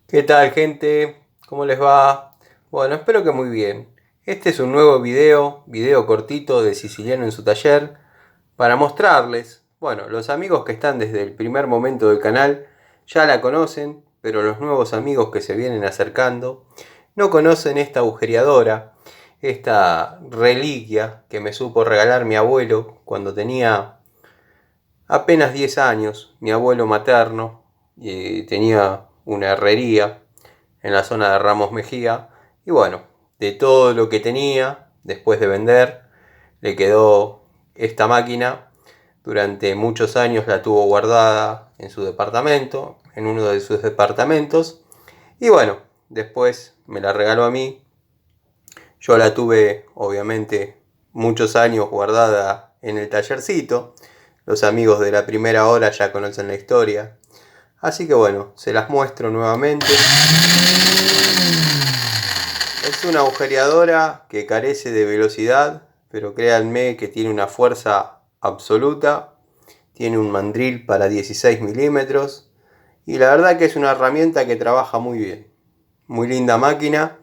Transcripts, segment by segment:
¿Qué tal, gente? ¿Cómo les va? Bueno, espero que muy bien. Este es un nuevo video cortito de Siciliano en su taller, para mostrarles, bueno, los amigos que están desde el primer momento del canal ya la conocen, pero los nuevos amigos que se vienen acercando no conocen esta agujereadora, esta reliquia que me supo regalar mi abuelo cuando tenía apenas 10 años. Mi abuelo materno tenía una herrería en la zona de Ramos Mejía. Y bueno, de todo lo que tenía, después de vender, le quedó esta máquina. Durante muchos años la tuvo guardada en su departamento, en uno de sus departamentos. Y bueno, después me la regaló a mí. Yo la tuve, obviamente, muchos años guardada en el tallercito. Los amigos de la primera hora ya conocen la historia. Así que bueno, se las muestro nuevamente. Es una agujereadora que carece de velocidad, pero créanme que tiene una fuerza absoluta. Tiene un mandril para 16 milímetros. Y la verdad que es una herramienta que trabaja muy bien. Muy linda máquina.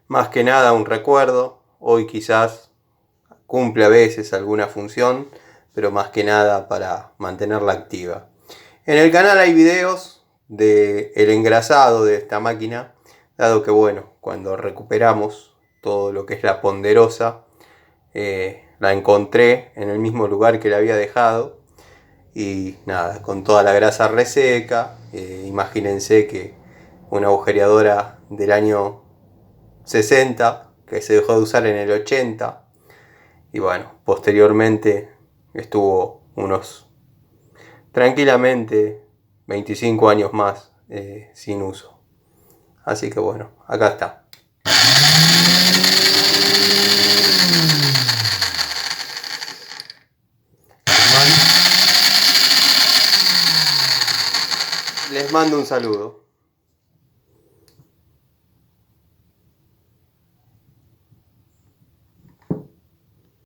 Más que nada un recuerdo. Hoy quizás cumple a veces alguna función, pero más que nada para mantenerla activa. En el canal hay videos del engrasado de esta máquina, dado que bueno, cuando recuperamos todo lo que es la ponderosa, la encontré en el mismo lugar que la había dejado. Y nada, con toda la grasa reseca. Imagínense que una agujereadora del año 60, que se dejó de usar en el 80, y bueno, posteriormente estuvo unos tranquilamente 25 años más sin uso. Así que bueno, acá está. Les mando un saludo.